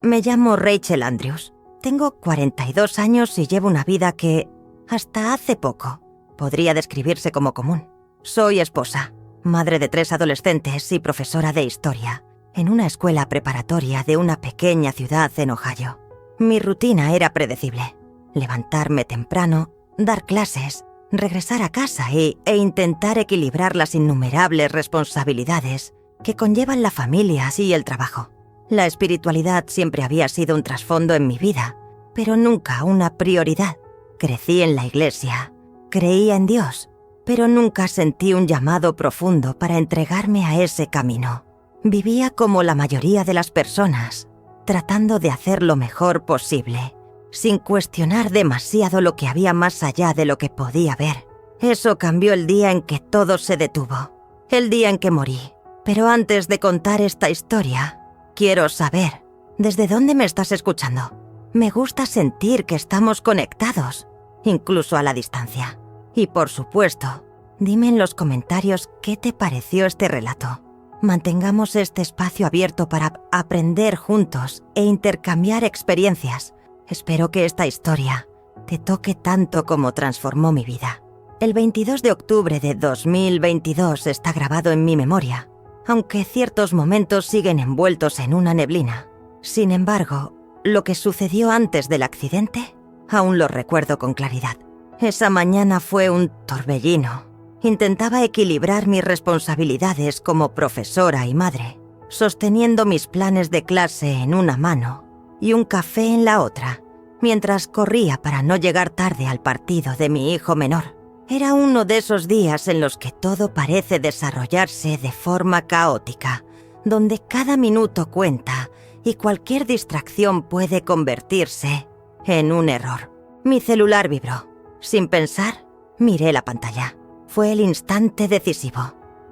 Me llamo Rachel Andrews. Tengo 42 años y llevo una vida que, hasta hace poco, podría describirse como común. Soy esposa, madre de 3 adolescentes y profesora de historia en una escuela preparatoria de una pequeña ciudad en Ohio. Mi rutina era predecible: levantarme temprano, dar clases, regresar a casa e intentar equilibrar las innumerables responsabilidades que conllevan la familia y el trabajo. La espiritualidad siempre había sido un trasfondo en mi vida, pero nunca una prioridad. Crecí en la iglesia, creía en Dios, pero nunca sentí un llamado profundo para entregarme a ese camino. Vivía como la mayoría de las personas, tratando de hacer lo mejor posible, sin cuestionar demasiado lo que había más allá de lo que podía ver. Eso cambió el día en que todo se detuvo, el día en que morí. Pero antes de contar esta historia, quiero saber, ¿desde dónde me estás escuchando? Me gusta sentir que estamos conectados, incluso a la distancia. Y por supuesto, dime en los comentarios qué te pareció este relato. Mantengamos este espacio abierto para aprender juntos e intercambiar experiencias. Espero que esta historia te toque tanto como transformó mi vida. El 22 de octubre de 2022 está grabado en mi memoria, aunque ciertos momentos siguen envueltos en una neblina. Sin embargo, lo que sucedió antes del accidente, aún lo recuerdo con claridad. Esa mañana fue un torbellino. Intentaba equilibrar mis responsabilidades como profesora y madre, sosteniendo mis planes de clase en una mano y un café en la otra, mientras corría para no llegar tarde al partido de mi hijo menor. Era uno de esos días en los que todo parece desarrollarse de forma caótica, donde cada minuto cuenta y cualquier distracción puede convertirse en un error. Mi celular vibró. Sin pensar, miré la pantalla. Fue el instante decisivo.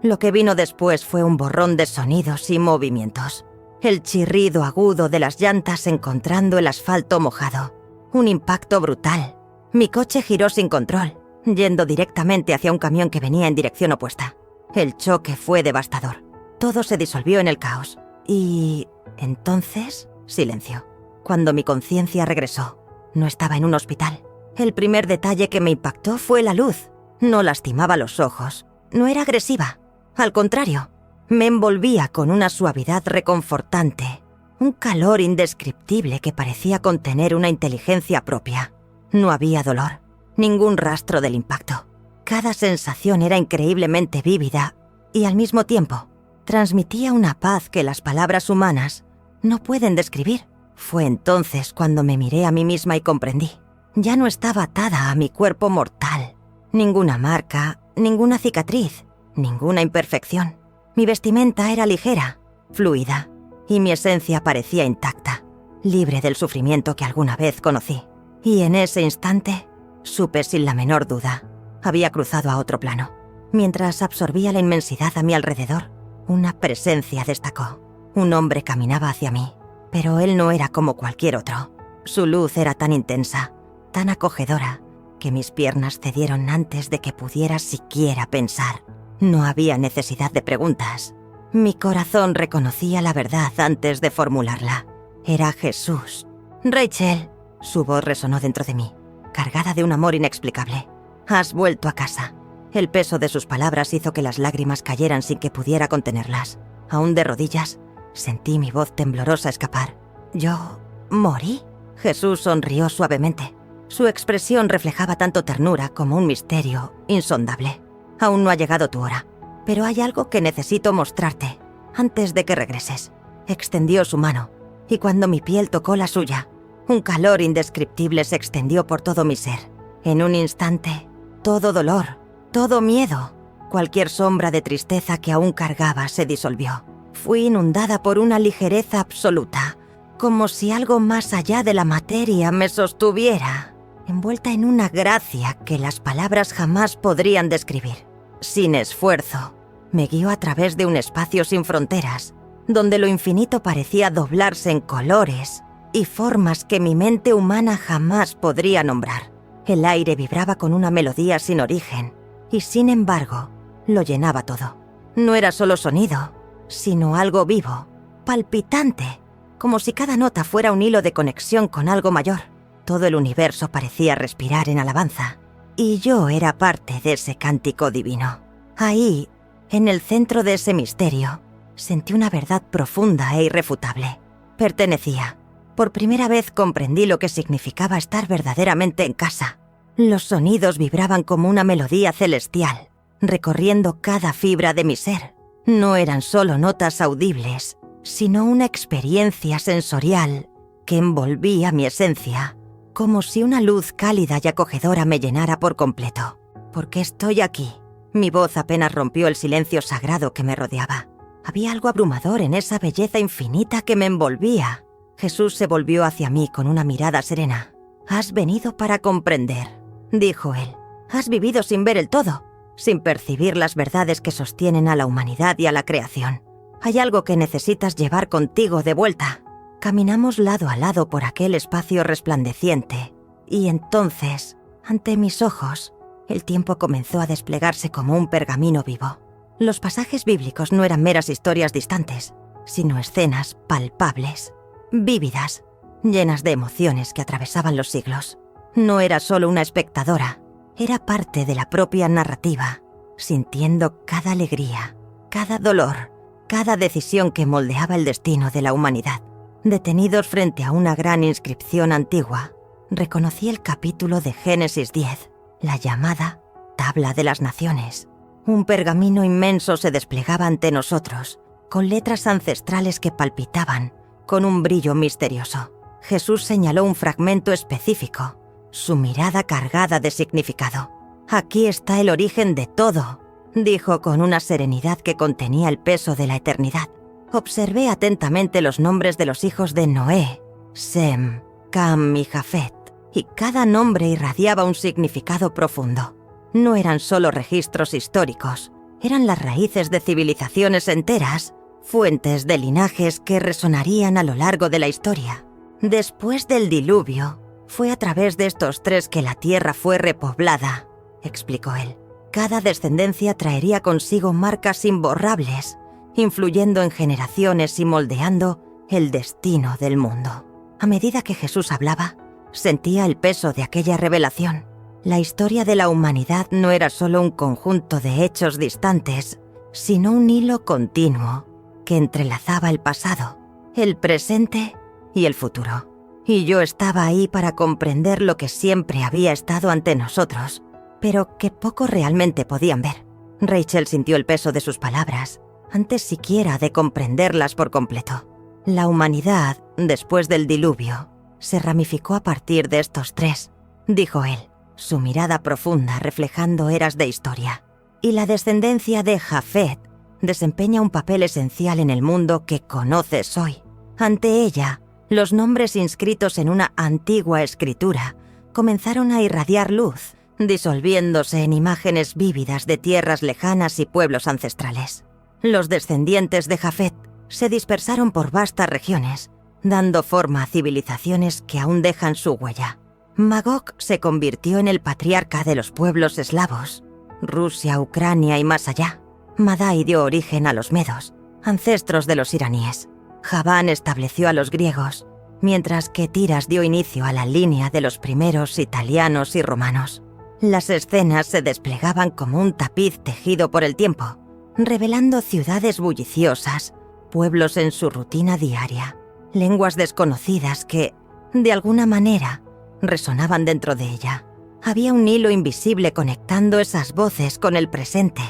Lo que vino después fue un borrón de sonidos y movimientos. El chirrido agudo de las llantas encontrando el asfalto mojado. Un impacto brutal. Mi coche giró sin control, yendo directamente hacia un camión que venía en dirección opuesta. El choque fue devastador. Todo se disolvió en el caos. Y entonces, silencio. Cuando mi conciencia regresó, no estaba en un hospital. El primer detalle que me impactó fue la luz. No lastimaba los ojos. No era agresiva. Al contrario, me envolvía con una suavidad reconfortante. Un calor indescriptible que parecía contener una inteligencia propia. No había dolor. Ningún rastro del impacto. Cada sensación era increíblemente vívida y al mismo tiempo transmitía una paz que las palabras humanas no pueden describir. Fue entonces cuando me miré a mí misma y comprendí. Ya no estaba atada a mi cuerpo mortal. Ninguna marca, ninguna cicatriz, ninguna imperfección. Mi vestimenta era ligera, fluida, y mi esencia parecía intacta, libre del sufrimiento que alguna vez conocí. Y en ese instante, supe sin la menor duda, había cruzado a otro plano. Mientras absorbía la inmensidad a mi alrededor, una presencia destacó. Un hombre caminaba hacia mí, pero él no era como cualquier otro. Su luz era tan intensa, tan acogedora, que mis piernas cedieron antes de que pudiera siquiera pensar. No había necesidad de preguntas. Mi corazón reconocía la verdad antes de formularla. Era Jesús. «Rachel», su voz resonó dentro de mí, cargada de un amor inexplicable. «Has vuelto a casa». El peso de sus palabras hizo que las lágrimas cayeran sin que pudiera contenerlas. Aún de rodillas, sentí mi voz temblorosa escapar. «¿Yo morí?» Jesús sonrió suavemente. Su expresión reflejaba tanto ternura como un misterio insondable. «Aún no ha llegado tu hora, pero hay algo que necesito mostrarte antes de que regreses». Extendió su mano, y cuando mi piel tocó la suya, un calor indescriptible se extendió por todo mi ser. En un instante, todo dolor, todo miedo, cualquier sombra de tristeza que aún cargaba se disolvió. Fui inundada por una ligereza absoluta, como si algo más allá de la materia me sostuviera, envuelta en una gracia que las palabras jamás podrían describir. Sin esfuerzo, me guió a través de un espacio sin fronteras, donde lo infinito parecía doblarse en colores y formas que mi mente humana jamás podría nombrar. El aire vibraba con una melodía sin origen, y sin embargo, lo llenaba todo. No era solo sonido, sino algo vivo, palpitante, como si cada nota fuera un hilo de conexión con algo mayor. Todo el universo parecía respirar en alabanza, y yo era parte de ese cántico divino. Ahí, en el centro de ese misterio, sentí una verdad profunda e irrefutable. Pertenecía. Por primera vez comprendí lo que significaba estar verdaderamente en casa. Los sonidos vibraban como una melodía celestial, recorriendo cada fibra de mi ser. No eran solo notas audibles, sino una experiencia sensorial que envolvía mi esencia, como si una luz cálida y acogedora me llenara por completo. ¿Por qué estoy aquí? Mi voz apenas rompió el silencio sagrado que me rodeaba. Había algo abrumador en esa belleza infinita que me envolvía. Jesús se volvió hacia mí con una mirada serena. «Has venido para comprender», dijo él. «Has vivido sin ver el todo, sin percibir las verdades que sostienen a la humanidad y a la creación. Hay algo que necesitas llevar contigo de vuelta». Caminamos lado a lado por aquel espacio resplandeciente, y entonces, ante mis ojos, el tiempo comenzó a desplegarse como un pergamino vivo. Los pasajes bíblicos no eran meras historias distantes, sino escenas palpables, vívidas, llenas de emociones que atravesaban los siglos. No era solo una espectadora, era parte de la propia narrativa, sintiendo cada alegría, cada dolor, cada decisión que moldeaba el destino de la humanidad. Detenidos frente a una gran inscripción antigua, reconocí el capítulo de Génesis 10, la llamada Tabla de las Naciones. Un pergamino inmenso se desplegaba ante nosotros, con letras ancestrales que palpitaban, con un brillo misterioso. Jesús señaló un fragmento específico, su mirada cargada de significado. «Aquí está el origen de todo», dijo con una serenidad que contenía el peso de la eternidad. Observé atentamente los nombres de los hijos de Noé, Sem, Cam y Jafet, y cada nombre irradiaba un significado profundo. No eran solo registros históricos, eran las raíces de civilizaciones enteras, fuentes de linajes que resonarían a lo largo de la historia. Después del diluvio, fue a través de estos tres que la tierra fue repoblada, explicó él. Cada descendencia traería consigo marcas imborrables, influyendo en generaciones y moldeando el destino del mundo. A medida que Jesús hablaba, sentía el peso de aquella revelación. La historia de la humanidad no era solo un conjunto de hechos distantes, sino un hilo continuo que entrelazaba el pasado, el presente y el futuro. Y yo estaba ahí para comprender lo que siempre había estado ante nosotros, pero que pocos realmente podían ver. Rachel sintió el peso de sus palabras, antes siquiera de comprenderlas por completo. La humanidad, después del diluvio, se ramificó a partir de estos tres, dijo él, su mirada profunda reflejando eras de historia. Y la descendencia de Jafet desempeña un papel esencial en el mundo que conoces hoy. Ante ella, los nombres inscritos en una antigua escritura comenzaron a irradiar luz, disolviéndose en imágenes vívidas de tierras lejanas y pueblos ancestrales. Los descendientes de Jafet se dispersaron por vastas regiones, dando forma a civilizaciones que aún dejan su huella. Magog se convirtió en el patriarca de los pueblos eslavos, Rusia, Ucrania y más allá. Madai dio origen a los medos, ancestros de los iraníes. Javán estableció a los griegos, mientras que Tiras dio inicio a la línea de los primeros italianos y romanos. Las escenas se desplegaban como un tapiz tejido por el tiempo, revelando ciudades bulliciosas, pueblos en su rutina diaria, lenguas desconocidas que, de alguna manera, resonaban dentro de ella. Había un hilo invisible conectando esas voces con el presente,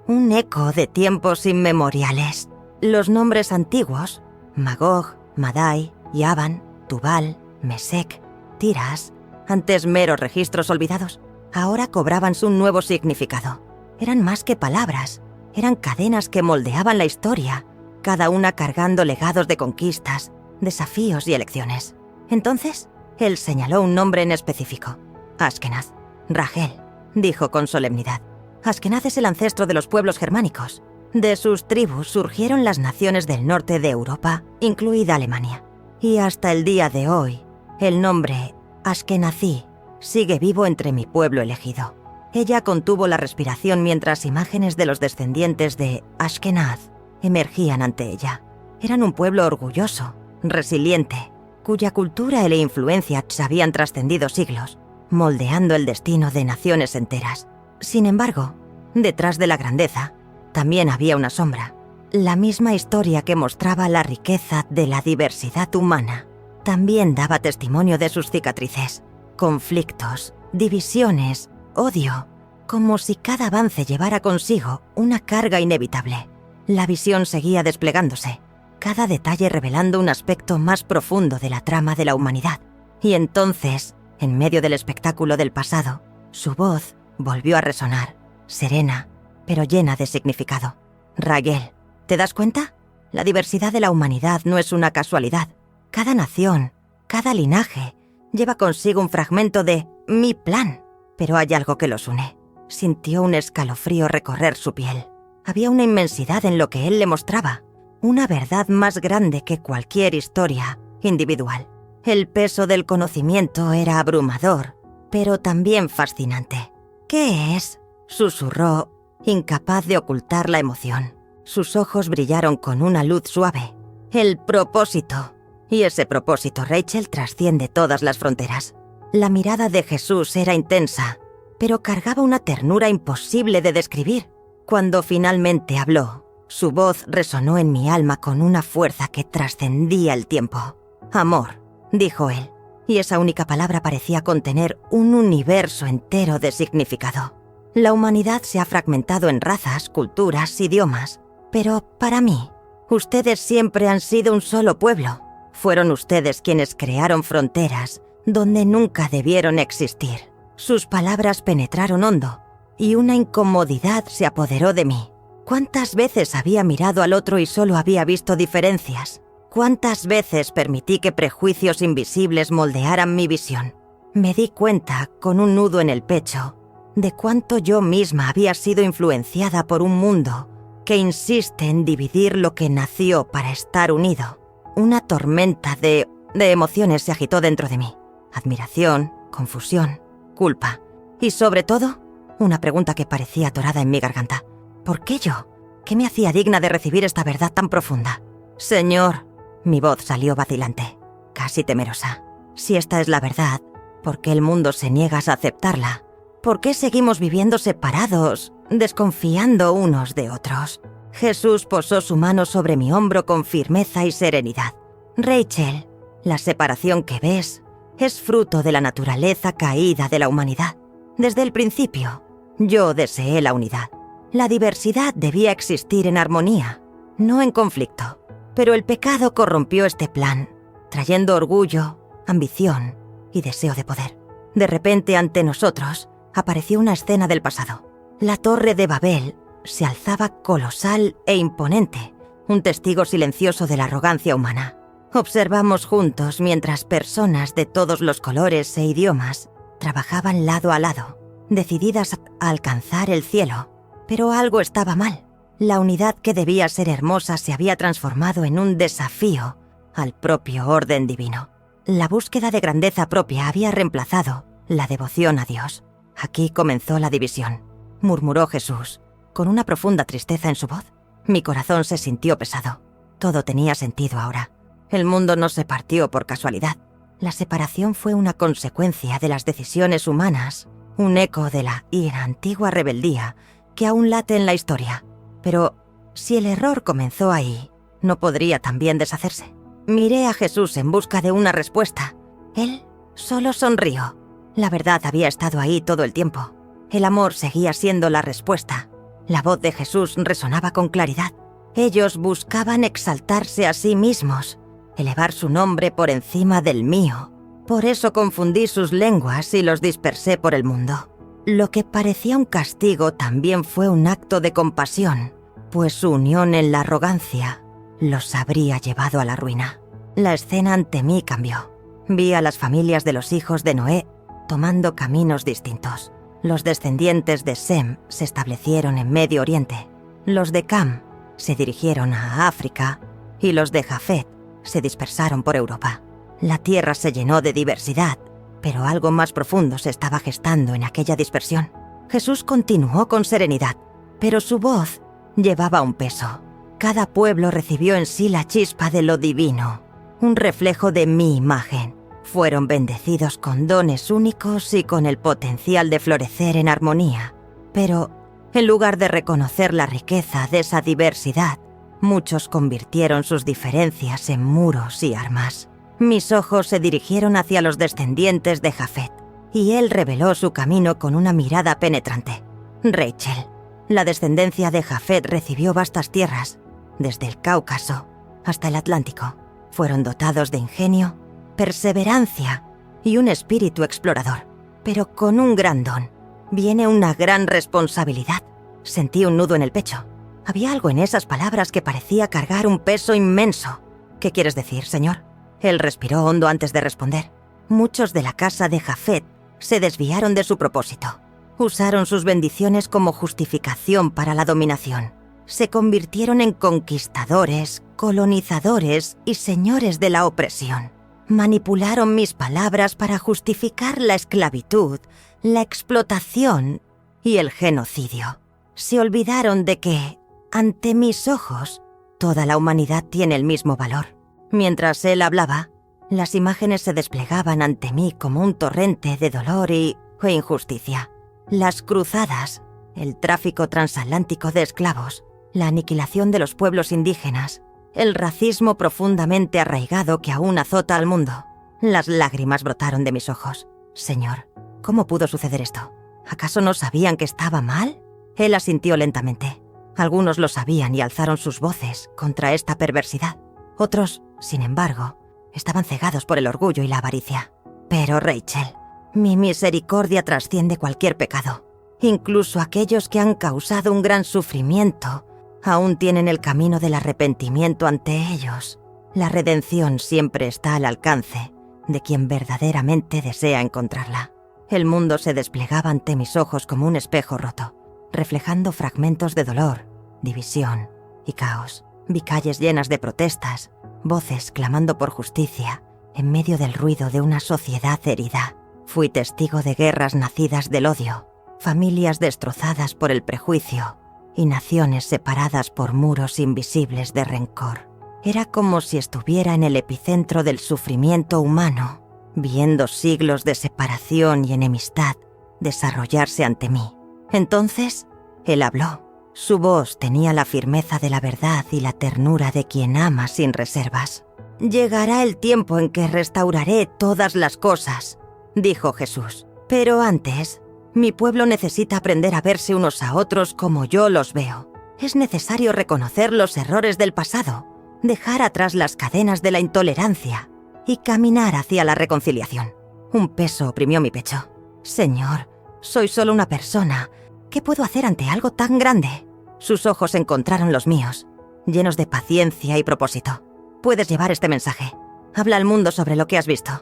un eco de tiempos inmemoriales. Los nombres antiguos, Magog, Madai, Yavan, Tubal, Mesec, Tiras, antes meros registros olvidados, ahora cobraban su nuevo significado. Eran más que palabras, eran cadenas que moldeaban la historia, cada una cargando legados de conquistas, desafíos y elecciones. Entonces, él señaló un nombre en específico. Askenaz. Rachel, dijo con solemnidad. Askenaz es el ancestro de los pueblos germánicos. De sus tribus surgieron las naciones del norte de Europa, incluida Alemania. Y hasta el día de hoy, el nombre Askenazí sigue vivo entre mi pueblo elegido. Ella contuvo la respiración mientras imágenes de los descendientes de Ashkenaz emergían ante ella. Eran un pueblo orgulloso, resiliente, cuya cultura e influencia habían trascendido siglos, moldeando el destino de naciones enteras. Sin embargo, detrás de la grandeza, también había una sombra. La misma historia que mostraba la riqueza de la diversidad humana, también daba testimonio de sus cicatrices, conflictos, divisiones, odio, como si cada avance llevara consigo una carga inevitable. La visión seguía desplegándose, cada detalle revelando un aspecto más profundo de la trama de la humanidad. Y entonces, en medio del espectáculo del pasado, su voz volvió a resonar, serena, pero llena de significado. Raguel, ¿te das cuenta? La diversidad de la humanidad no es una casualidad. Cada nación, cada linaje, lleva consigo un fragmento de mi plan. Pero hay algo que los une. Sintió un escalofrío recorrer su piel. Había una inmensidad en lo que él le mostraba, una verdad más grande que cualquier historia individual. El peso del conocimiento era abrumador, pero también fascinante. ¿Qué es?, susurró, incapaz de ocultar la emoción. Sus ojos brillaron con una luz suave. El propósito. Y ese propósito, Rachel, trasciende todas las fronteras. La mirada de Jesús era intensa, pero cargaba una ternura imposible de describir. Cuando finalmente habló, su voz resonó en mi alma con una fuerza que trascendía el tiempo. Amor, dijo él, y esa única palabra parecía contener un universo entero de significado. La humanidad se ha fragmentado en razas, culturas, idiomas, pero para mí, ustedes siempre han sido un solo pueblo. Fueron ustedes quienes crearon fronteras donde nunca debieron existir. Sus palabras penetraron hondo, y una incomodidad se apoderó de mí. ¿Cuántas veces había mirado al otro y solo había visto diferencias? ¿Cuántas veces permití que prejuicios invisibles moldearan mi visión? Me di cuenta, con un nudo en el pecho, de cuánto yo misma había sido influenciada por un mundo que insiste en dividir lo que nació para estar unido. Una tormenta de emociones se agitó dentro de mí. Admiración, confusión, culpa y, sobre todo, una pregunta que parecía atorada en mi garganta. ¿Por qué yo? ¿Qué me hacía digna de recibir esta verdad tan profunda? Señor, mi voz salió vacilante, casi temerosa. Si esta es la verdad, ¿por qué el mundo se niega a aceptarla? ¿Por qué seguimos viviendo separados, desconfiando unos de otros? Jesús posó su mano sobre mi hombro con firmeza y serenidad. Rachel, la separación que ves es fruto de la naturaleza caída de la humanidad. Desde el principio, yo deseé la unidad. La diversidad debía existir en armonía, no en conflicto. Pero el pecado corrompió este plan, trayendo orgullo, ambición y deseo de poder. De repente, ante nosotros, apareció una escena del pasado. La Torre de Babel se alzaba colosal e imponente, un testigo silencioso de la arrogancia humana. Observamos juntos mientras personas de todos los colores e idiomas trabajaban lado a lado, decididas a alcanzar el cielo. Pero algo estaba mal. La unidad que debía ser hermosa se había transformado en un desafío al propio orden divino. La búsqueda de grandeza propia había reemplazado la devoción a Dios. Aquí comenzó la división, murmuró Jesús, con una profunda tristeza en su voz. Mi corazón se sintió pesado. Todo tenía sentido ahora. El mundo no se partió por casualidad. La separación fue una consecuencia de las decisiones humanas, un eco de la antigua rebeldía que aún late en la historia. Pero si el error comenzó ahí, ¿no podría también deshacerse? Miré a Jesús en busca de una respuesta. Él solo sonrió. La verdad había estado ahí todo el tiempo. El amor seguía siendo la respuesta. La voz de Jesús resonaba con claridad. Ellos buscaban exaltarse a sí mismos, elevar su nombre por encima del mío. Por eso confundí sus lenguas y los dispersé por el mundo. Lo que parecía un castigo también fue un acto de compasión, pues su unión en la arrogancia los habría llevado a la ruina. La escena ante mí cambió. Vi a las familias de los hijos de Noé tomando caminos distintos. Los descendientes de Sem se establecieron en Medio Oriente. Los de Cam se dirigieron a África y los de Jafet se dispersaron por Europa. La tierra se llenó de diversidad, pero algo más profundo se estaba gestando en aquella dispersión. Jesús continuó con serenidad, pero su voz llevaba un peso. Cada pueblo recibió en sí la chispa de lo divino. un reflejo de mi imagen. Fueron bendecidos con dones únicos y con el potencial de florecer en armonía. Pero, en lugar de reconocer la riqueza de esa diversidad, muchos convirtieron sus diferencias en muros y armas. Mis ojos se dirigieron hacia los descendientes de Jafet, y él reveló su camino con una mirada penetrante. Rachel, la descendencia de Jafet recibió vastas tierras, desde el Cáucaso hasta el Atlántico. Fueron dotados de ingenio, perseverancia y un espíritu explorador. Pero con un gran don viene una gran responsabilidad. Sentí un nudo en el pecho. Había algo en esas palabras que parecía cargar un peso inmenso. ¿Qué quieres decir, señor? Él respiró hondo antes de responder. Muchos de la casa de Jafet se desviaron de su propósito. Usaron sus bendiciones como justificación para la dominación. Se convirtieron en conquistadores, colonizadores y señores de la opresión. Manipularon mis palabras para justificar la esclavitud, la explotación y el genocidio. Se olvidaron de que, ante mis ojos, toda la humanidad tiene el mismo valor. Mientras él hablaba, las imágenes se desplegaban ante mí como un torrente de dolor e injusticia. Las cruzadas, el tráfico transatlántico de esclavos, la aniquilación de los pueblos indígenas, el racismo profundamente arraigado que aún azota al mundo. Las lágrimas brotaron de mis ojos. Señor, ¿cómo pudo suceder esto? ¿Acaso no sabían que estaba mal? Él asintió lentamente. Algunos lo sabían y alzaron sus voces contra esta perversidad. Otros, sin embargo, estaban cegados por el orgullo y la avaricia. Pero, Rachel, mi misericordia trasciende cualquier pecado. Incluso aquellos que han causado un gran sufrimiento aún tienen el camino del arrepentimiento ante ellos. La redención siempre está al alcance de quien verdaderamente desea encontrarla. El mundo se desplegaba ante mis ojos como un espejo roto, reflejando fragmentos de dolor, división y caos. Vi calles llenas de protestas, voces clamando por justicia, en medio del ruido de una sociedad herida. Fui testigo de guerras nacidas del odio, familias destrozadas por el prejuicio y naciones separadas por muros invisibles de rencor. Era como si estuviera en el epicentro del sufrimiento humano, viendo siglos de separación y enemistad desarrollarse ante mí. Entonces, él habló. Su voz tenía la firmeza de la verdad y la ternura de quien ama sin reservas. «Llegará el tiempo en que restauraré todas las cosas», dijo Jesús. «Pero antes, mi pueblo necesita aprender a verse unos a otros como yo los veo. Es necesario reconocer los errores del pasado, dejar atrás las cadenas de la intolerancia y caminar hacia la reconciliación». Un peso oprimió mi pecho. «Señor, soy solo una persona. ¿Qué puedo hacer ante algo tan grande?» Sus ojos encontraron los míos, llenos de paciencia y propósito. «Puedes llevar este mensaje. Habla al mundo sobre lo que has visto.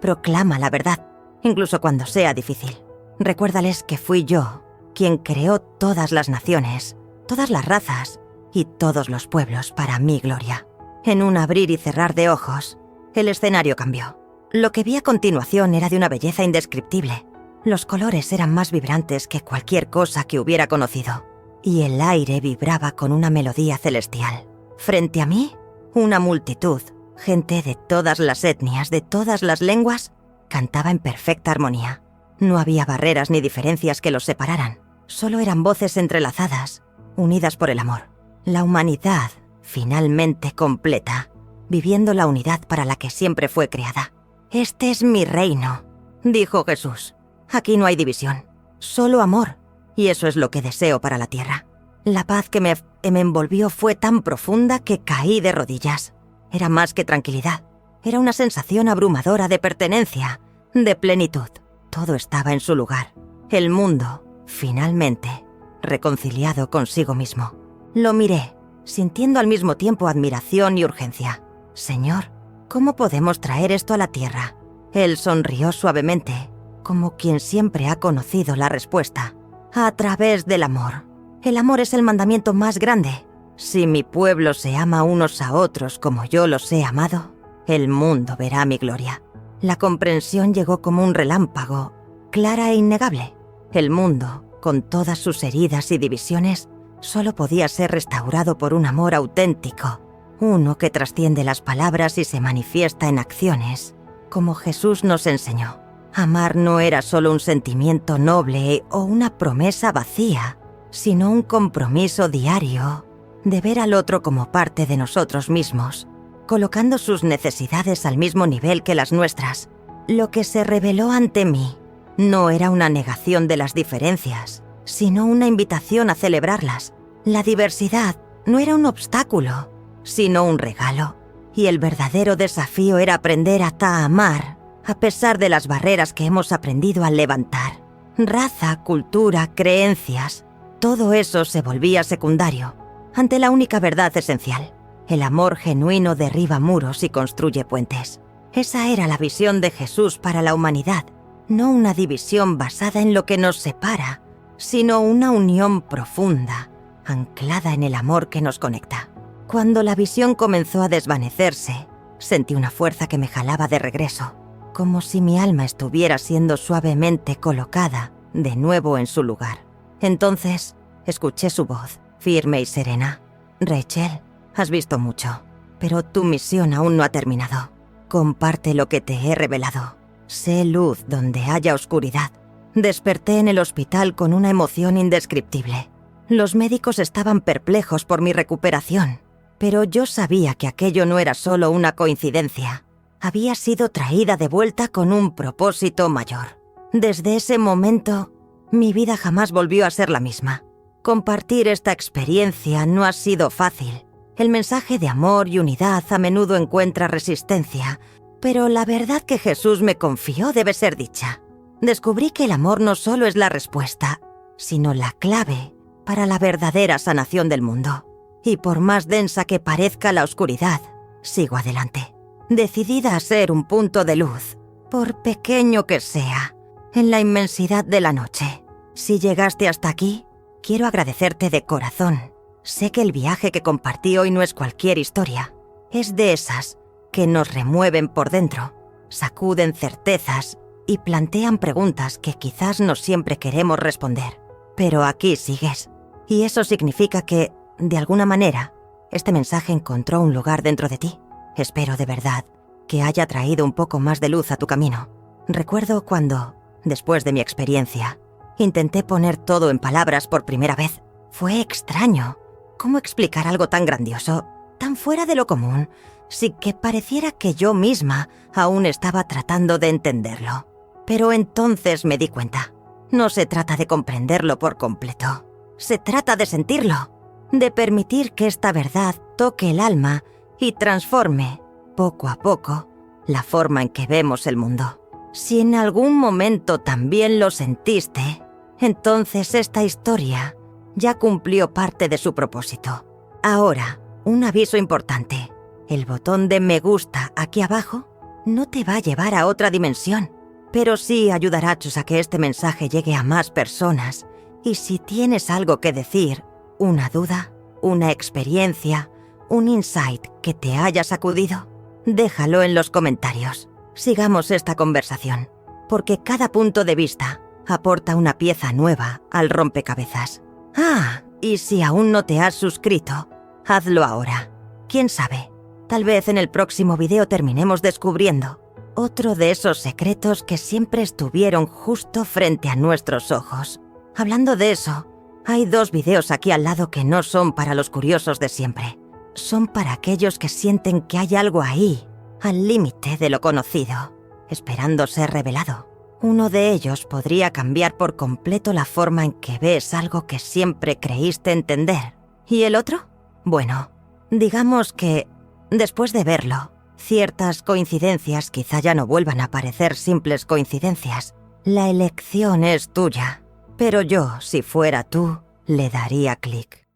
Proclama la verdad, incluso cuando sea difícil. Recuérdales que fui yo quien creó todas las naciones, todas las razas y todos los pueblos para mi gloria». En un abrir y cerrar de ojos, el escenario cambió. Lo que vi a continuación era de una belleza indescriptible. Los colores eran más vibrantes que cualquier cosa que hubiera conocido, y el aire vibraba con una melodía celestial. Frente a mí, una multitud, gente de todas las etnias, de todas las lenguas, cantaba en perfecta armonía. No había barreras ni diferencias que los separaran. Solo eran voces entrelazadas, unidas por el amor. La humanidad, finalmente completa, viviendo la unidad para la que siempre fue creada. «Este es mi reino», dijo Jesús. «Aquí no hay división, solo amor, y eso es lo que deseo para la tierra». La paz que me envolvió fue tan profunda que caí de rodillas. Era más que tranquilidad, era una sensación abrumadora de pertenencia, de plenitud. Todo estaba en su lugar. El mundo, finalmente, reconciliado consigo mismo. Lo miré, sintiendo al mismo tiempo admiración y urgencia. «Señor, ¿cómo podemos traer esto a la tierra?» Él sonrió suavemente, como quien siempre ha conocido la respuesta. «A través del amor. El amor es el mandamiento más grande. Si mi pueblo se ama unos a otros como yo los he amado, el mundo verá mi gloria». La comprensión llegó como un relámpago, clara e innegable. El mundo, con todas sus heridas y divisiones, solo podía ser restaurado por un amor auténtico, uno que trasciende las palabras y se manifiesta en acciones, como Jesús nos enseñó. Amar no era solo un sentimiento noble o una promesa vacía, sino un compromiso diario de ver al otro como parte de nosotros mismos, colocando sus necesidades al mismo nivel que las nuestras. Lo que se reveló ante mí no era una negación de las diferencias, sino una invitación a celebrarlas. La diversidad no era un obstáculo, sino un regalo. Y el verdadero desafío era aprender a amar, a pesar de las barreras que hemos aprendido a levantar. Raza, cultura, creencias, todo eso se volvía secundario ante la única verdad esencial. El amor genuino derriba muros y construye puentes. Esa era la visión de Jesús para la humanidad, no una división basada en lo que nos separa, sino una unión profunda, anclada en el amor que nos conecta. Cuando la visión comenzó a desvanecerse, sentí una fuerza que me jalaba de regreso, como si mi alma estuviera siendo suavemente colocada de nuevo en su lugar. Entonces, escuché su voz, firme y serena. Rachel, has visto mucho, pero tu misión aún no ha terminado. Comparte lo que te he revelado. Sé luz donde haya oscuridad. Desperté en el hospital con una emoción indescriptible. Los médicos estaban perplejos por mi recuperación, pero yo sabía que aquello no era solo una coincidencia. Había sido traída de vuelta con un propósito mayor. Desde ese momento, mi vida jamás volvió a ser la misma. Compartir esta experiencia no ha sido fácil. El mensaje de amor y unidad a menudo encuentra resistencia, pero la verdad que Jesús me confió debe ser dicha. Descubrí que el amor no solo es la respuesta, sino la clave para la verdadera sanación del mundo. Y por más densa que parezca la oscuridad, sigo adelante, decidida a ser un punto de luz, por pequeño que sea, en la inmensidad de la noche. Si llegaste hasta aquí, quiero agradecerte de corazón. Sé que el viaje que compartí hoy no es cualquier historia. Es de esas que nos remueven por dentro, sacuden certezas y plantean preguntas que quizás no siempre queremos responder. Pero aquí sigues. Y eso significa que, de alguna manera, este mensaje encontró un lugar dentro de ti. Espero de verdad que haya traído un poco más de luz a tu camino. Recuerdo cuando, después de mi experiencia, intenté poner todo en palabras por primera vez. Fue extraño. ¿Cómo explicar algo tan grandioso, tan fuera de lo común, sin que pareciera que yo misma aún estaba tratando de entenderlo? Pero entonces me di cuenta. No se trata de comprenderlo por completo. Se trata de sentirlo, de permitir que esta verdad toque el alma y transforme, poco a poco, la forma en que vemos el mundo. Si en algún momento también lo sentiste, entonces esta historia ya cumplió parte de su propósito. Ahora, un aviso importante. El botón de me gusta aquí abajo no te va a llevar a otra dimensión, pero sí ayudará a que este mensaje llegue a más personas. Y si tienes algo que decir, una duda, una experiencia, un insight que te haya sacudido, déjalo en los comentarios. Sigamos esta conversación, porque cada punto de vista aporta una pieza nueva al rompecabezas. Y si aún no te has suscrito, hazlo ahora. ¿Quién sabe? Tal vez en el próximo video terminemos descubriendo otro de esos secretos que siempre estuvieron justo frente a nuestros ojos. Hablando de eso, hay 2 videos aquí al lado que no son para los curiosos de siempre. Son para aquellos que sienten que hay algo ahí, al límite de lo conocido, esperando ser revelado. Uno de ellos podría cambiar por completo la forma en que ves algo que siempre creíste entender. ¿Y el otro? Bueno, digamos que, después de verlo, ciertas coincidencias quizá ya no vuelvan a parecer simples coincidencias. La elección es tuya. Pero yo, si fuera tú, le daría clic.